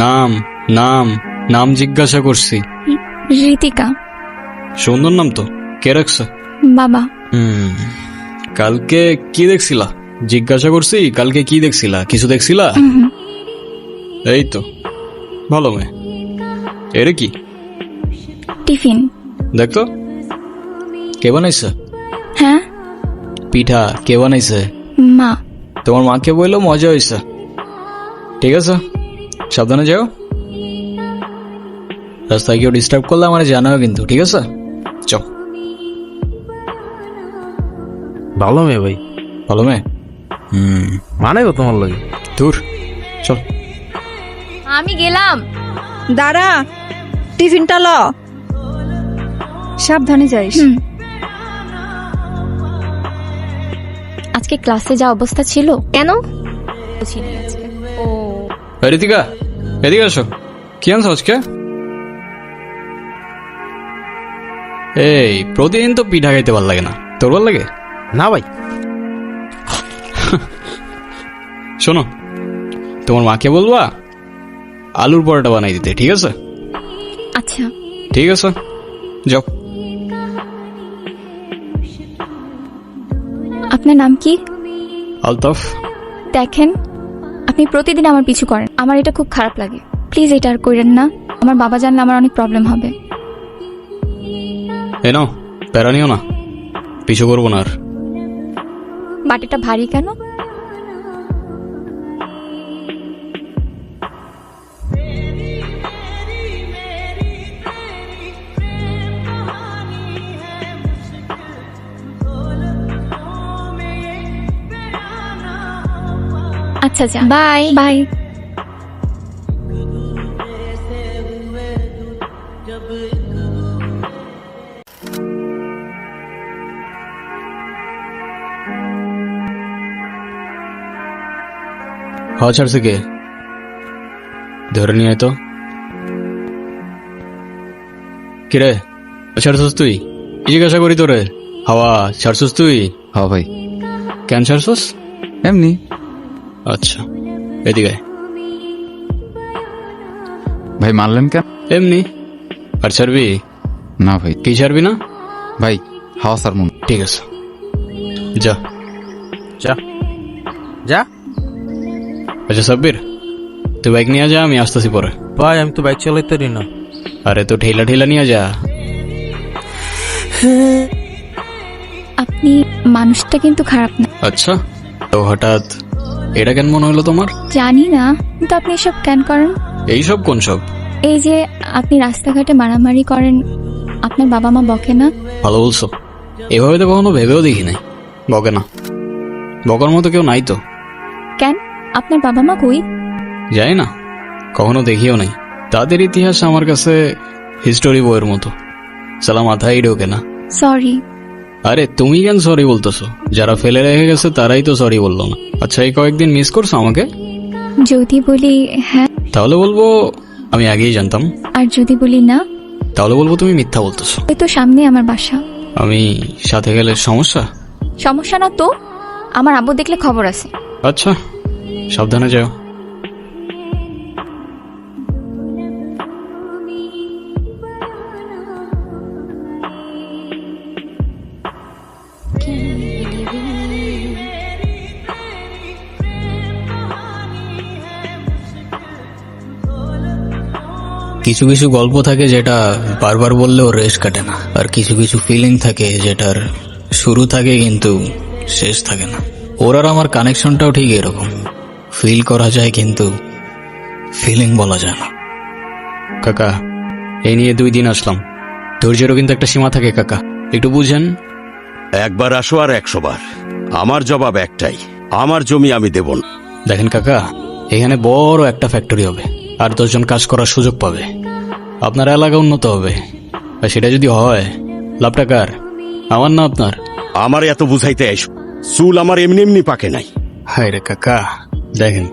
নাম নাম নাম জিজ্ঞাসা করছি। ঋতিকা। সুন্দর নাম তো, কে রাখছে? বাবা। কালকে কি দেখছিলা? জিজ্ঞাসা করছি কালকে কি দেখছিলা, কিছু দেখছিলা? এই তো ভালো মেয়ে। এরে কি? টিফিন। দেখতো কে বানাইছে? হ্যাঁ, পিঠা কে বানাইছে? মা। তোমার মাকে বললো মজা হয়েছে। ঠিক আছে, সাবধানে যাও। রাস্তায় কেউ ডিস্টার্ব করলে আমার জানাও কিন্তু, ঠিক আছে? চল। ভালো মেয়ে ভাই। ভালো মেয়ে? মানে তোমার লাগে দূর, চল। আমি গেলাম। দাঁড়া, টিফিনটা ল, সাবধানে যাইস। আজকে ক্লাসে যা অবস্থা ছিল। কেন? ও ঋতিকা, এদিকে আসো। কি আনছো আজকে? এই প্রতিদিন তো পিঠা খাইতে ভাল লাগে না, তোর ভাল লাগে? না ভাই। শোনো, তোমার মাকে বলবা আলুর পরোটা বানাই দিতে, ঠিক আছে? আচ্ছা। ঠিক আছে, যাও। আপনার নাম কি? আলতাফ। দেখেন, আপনি প্রতিদিন আমার পিছু করেন, আমার এটা খুব খারাপ লাগে। প্লিজ এটা আর করেন না, আমার বাবা জানলে আমার অনেক প্রবলেম হবে। এ নাও, প্যারা নিও না, পিছু করবো না আর। বাটিটা ভারী কেন? আচ্ছা যা, বাই বাই। হাওয়া ছাড়ছে কে? ধরে নিয়ে আয় তো। কিরে, ছাড়ছস তুই? জিজ্ঞাসা করি তোরে। হাওয়া ছাড়ছস তুই? হ্যাঁ ভাই। কেন ছাড়ছস? এমনি। আচ্ছা, এদিকে আয়। ভাই মারলেন কেন? এমনি। আর ছাড়বি? না ভাই। কি ছাড়বি না? ভাই হাওয়া সার মন। ঠিক আছে, যা। যা যা। আচ্ছা সাব্বির, তুই বাইক নিয়ে যা, আমি আসতেছি পরে। ভাই আমি তো বাইক চালাইতে পারি না। আরে তো ঠেলা ঠেলা নিয়ে যা। আপনি মানুষটা কিন্তু খারাপ না। আচ্ছা, তো হঠাৎ এটা কেন মনে হলো তোমার? জানি না, কিন্তু আপনি এসব কেন করেন? এইসব কোন সব? এই যে আপনি রাস্তাঘাটে মারামারি করেন, আপনার বাবা মা বকে না? ভালো বলছো, এভাবে তো কখনো ভেবেও দেখি নাই। বকে না, বকার মতো কেউ নাই তো। কেন, আপনার বাবা মা কই? যাই না, কখনো দেখিও নাই। তাদের ইতিহাস আমার কাছে হিস্টোরি বইয়ের মতো, সালা মাথায় ঢোকে না। সরি। আরে তুমি কেন সরি বলতেছো? যারা ফেলে রেখে গেছে তারাই তো সরি বললো না। আচ্ছা, এই কয়েকদিন মিস করছো আমাকে? যদি বলি হ্যাঁ, তাহলে বলবো আমি আগেই জানতাম। আর যদি বলি না, তাহলে বলবো তুমি মিথ্যা বলতেছো। ওই তো সামনে আমার বাসা। আমি সাথে গেলে সমস্যা? সমস্যা না তো, আমার আব্বু দেখলে খবর আছে। আচ্ছা, সাবধানে যাও। কিছু কিছু গল্প থাকে যেটা বারবার বললেও রেশ কাটে না, আর কিছু কিছু ফিলিং থাকে যেটার শুরু থাকে কিন্তু শেষ থাকে না। ওর আর আমার কানেকশনটাও ঠিক এরকম, ফিল করা যায় কিন্তু ফিলিং বলা যায় না। কাকা, এই নিয়ে 2 দিন আসলাম, ধৈর্যেরও কিন্তু একটা সীমা থাকে কাকা, একটু বুঝেন। একবার আসো আর 100 বার, আমার জবাব একটাই, আমার জমি আমি দেব না। দেখেন কাকা, এখানে বড় একটা ফ্যাক্টরি হবে, আর 10 জন কাজ করার সুযোগ পাবে, আপনার এলাকা উন্নত হবে। আর সেটা যদি হয়, লাভটা কার? আমার না আপনার? আমার এত বুঝাইতে এসো, চুল আমার এমনি এমনি পাকে নাই। হায় রে কাকা, দেখেন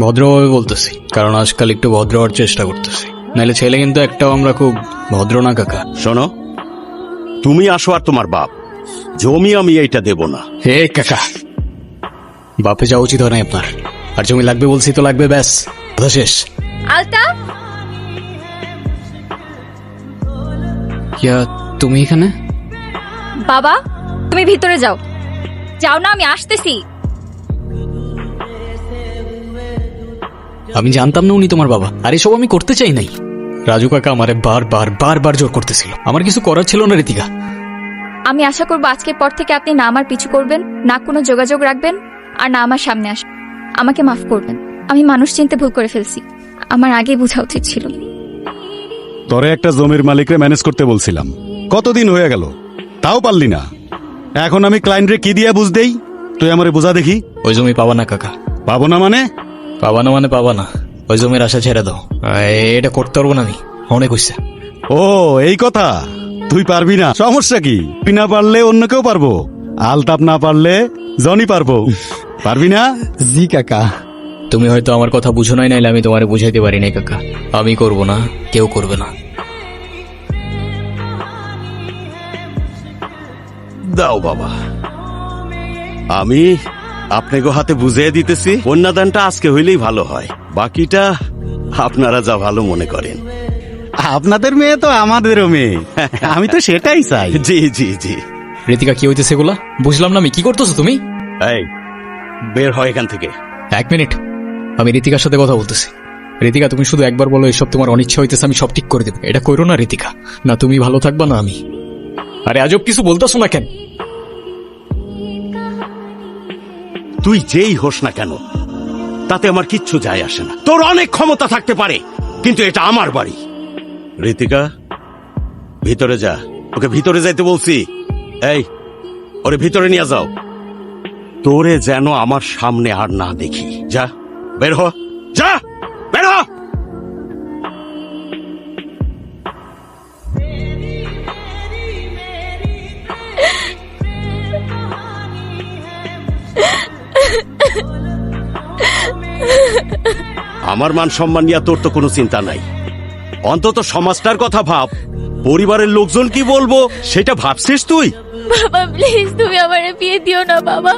ভদ্রভাবে বলতেছি, কারণ আজকাল একটু ভদ্র হওয়ার চেষ্টা করতেছি, নাহলে ছেলে কিন্তু একটাও আমরা খুব ভদ্র না কাকা। শোনো, তুমি আসো আর তোমার বাপ, জমি আমি এইটা দেব না। হে কাকা, বাপে যাওয়া উচিত হয় না আপনার, আর জমি লাগবে বলছি তো লাগবে, ব্যাস কথা শেষ। আলতা, কিয়া তুমি এখানে? বাবা তুমি ভিতরে যাও। যাও না, আমি আসতেছি। আমি জানতাম না উনি তোমার বাবা, আর এসব আমি করতে চাই নাই। রাজু কাকা আমারে বারবার জোর করতেছিল, আমার কিছু করার ছিল না ঋতিকা। আমি আশা করবো আজকের পর থেকে আপনি না আমার পিছু করবেন, না কোনো যোগাযোগ রাখবেন, আর না আমার সামনে আসবেন। আমাকে মাফ করবেন, আমি মানুষ চিনতে ভুল করে ফেলছি। আমার আগেই বোঝা উচিত ছিল। তোরে একটা জমির মালিকরে ম্যানেজ করতে বলছিলাম, কতদিন হয়ে গেল, তাও পারলি না। এখন আমি ক্লায়েন্টরে কি দিয়া বুঝ দেই? তুই আমারে বোঝা দেখি। ওই জমি পাবা না কাকা। পাবো না মানে? পাবা না মানে পাবা না, ওই জমির আশা ছেড়ে দাও। এটা করতে পারবো না আমি, অনেক হইছে। ও এই কথা, তুই পারবি না, সমস্যা কি? তুই না পারলে অন্য কেউ পারবো, আলতাপ না পারলে জনি পারবো। পারবি না? জি কাকা। তুমি হয়তো আমার কথা বুঝো নাই, নাইলে আমি তোমারে বুঝাইতে পারি নাই কাকা। আমি করব না, কেউ করবে না। দাও বাবা, আমি আপনাকে হাতে বুঝিয়ে দিতেছি। কন্যাদানটা আজকে হইলেই ভালো হয়, বাকিটা আপনারা যা ভালো মনে করেন। আপনাদের মেয়ে তো আমাদেরও মেয়ে, আমি তো সেটাই চাই। জি জি জি। ঋতিকা কি হইতেছে এগুলা? বুঝলাম না আমি, কি করতেছো তুমি? এই বের হয় এখান থেকে। 1 মিনিট, আমি ঋতিকার সাথে কথা বলতেছি। ঋতিকা তুমি শুধু একবার বলো এসব তোমার অনিচ্ছা হইতেছে, আমি সব ঠিক করে দেবো। এটা করো না ঋতিকা, না তুমি ভালো থাকবা না আমি। আরে আজব কিছু বলতেছো না কেন? তুই যেই হোস না কেন, তাতে আমার কিচ্ছু যায় আসে না। তোর অনেক ক্ষমতা থাকতে পারে, কিন্তু এটা আমার বাড়ি। ঋতিকা ভিতরে যা, ওকে ভিতরে যাইতে বলছি। এই ওরে ভিতরে নিয়ে যাও। তোরে যেন আমার সামনে আর না দেখি। যা বের হ, যা বের হ। আমার মান সম্মান নিয়ে তোর তো কোনো চিন্তা নাই, অন্তত সমাজটার কথা ভাব। পরিবারের লোকজন কি বলবো সেটা ভাবছিস তুই? বাবা প্লিজ তুমি আমারে বিয়ে দিও না বাবা,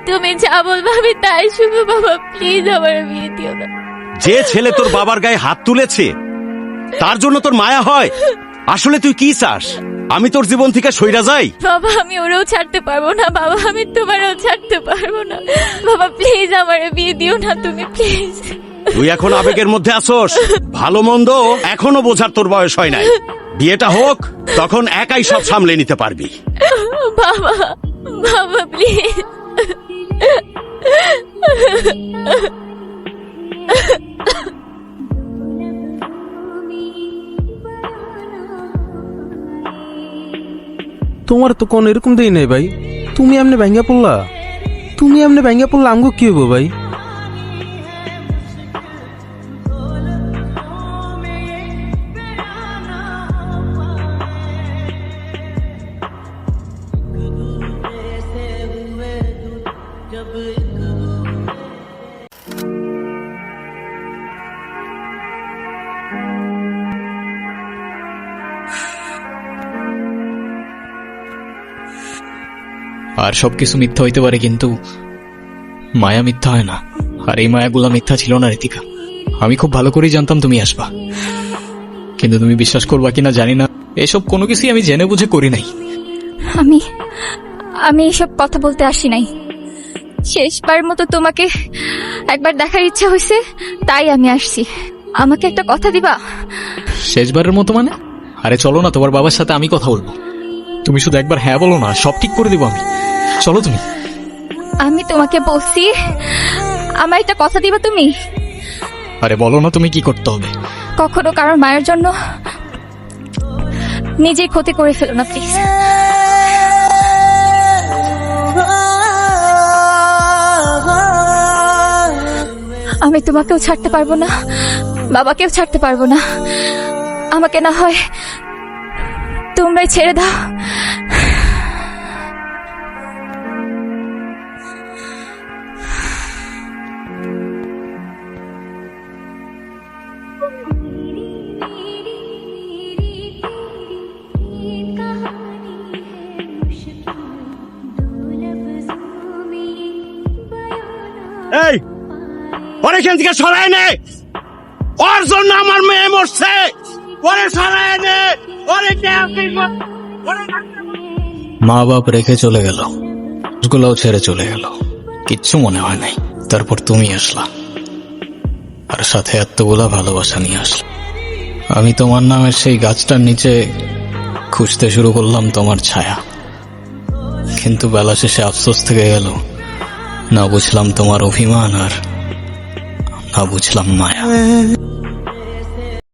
তুমি যা বলবে আমি তাই শুনবো বাবা, প্লিজ আমারে বিয়ে দিও না। যে ছেলে তোর বাবার গায়ে হাত তুলেছে তার জন্য তোর মায়া হয়? আসলে তুই কি চাস, আমি তোর জীবন থেকে সইরা যাই? বাবা আমি ওরেও ছাড়তে পারবো না বাবা, আমি তোমারও ছাড়তে পারবো না বাবা, প্লিজ আমারে বিয়ে দিও না তুমি, প্লিজ। তুই এখন আবেগের মধ্যে আসোস, ভালো মন্দ এখনো বোঝার তোর বয়স হয় নাই। বিয়েটা হোক, তখন একাই সব সামলে নিতে পারবি। বাবা বাবা প্লিজ। তোমার তো কোন এরকম দেই নাই ভাই, তুমি এমনি ভাঙ্গা পড়লা। তুমি এমনি ভাঙ্গা পড়লা আমগো কি হবো ভাই? আর সবকিছু মিথ্যা হইতে পারে, কিন্তু মায়া মিথ্যা হয় না। আর এই মায়াগুলা মিথ্যা ছিল না ঋতিকা। আমি খুব ভালো করেই জানতাম তুমি আসবা, কিন্তু তুমি বিশ্বাস করবা কিনা জানি না, এসব কোনো কিছুই আমি জেনে বুঝে করি নাই। আমি এসব কথা বলতে আসি নাই। শেষবার মতো তোমাকে একবার দেখার ইচ্ছা হয়েছে, তাই আমি আসছি। আমাকে একটা কথা দিবা? শেষবারের মতো মানে? আরে চলো না, তোমার বাবার সাথে আমি কথা বলবো। তুমি শুধু একবার হ্যাঁ বলো না, সব ঠিক করে দেবো আমি। চলো তুমি। আমি তোমাকে বলছি, আমার একটা কথা দিবা তুমি? আরে বলো না তুমি কি করতে হবে। কখনো কারোর মায়ের জন্য নিজেই ক্ষতি করে ফেলো না প্লিজ। আমি তোমাকেও ছাড়তে পারবো না, বাবাকেও ছাড়তে পারবো না। আমাকে না হয় তোমরাই ছেড়ে দাও। এই ওর এখান থেকে সরায় নে। ওর জন্য আমার মেয়ে মরছে। ওরে সারা এনে ওরে মা বাপ রেখে চলে গেল, গুলাও ছেড়ে চলে গেল, কিচ্ছু মনে হয় নাই। তারপর তুমি আসলা, আর সাথে এতগুলা ভালোবাসা নিয়ে আসলা। আমি তোমার নামের সেই গাছটার নিচে খুঁজতে শুরু করলাম তোমার ছায়া, কিন্তু বেলা শেষে আফসোস থেকে গেল। না বুঝলাম তোমার অভিমান, আর না বুঝলাম মায়া।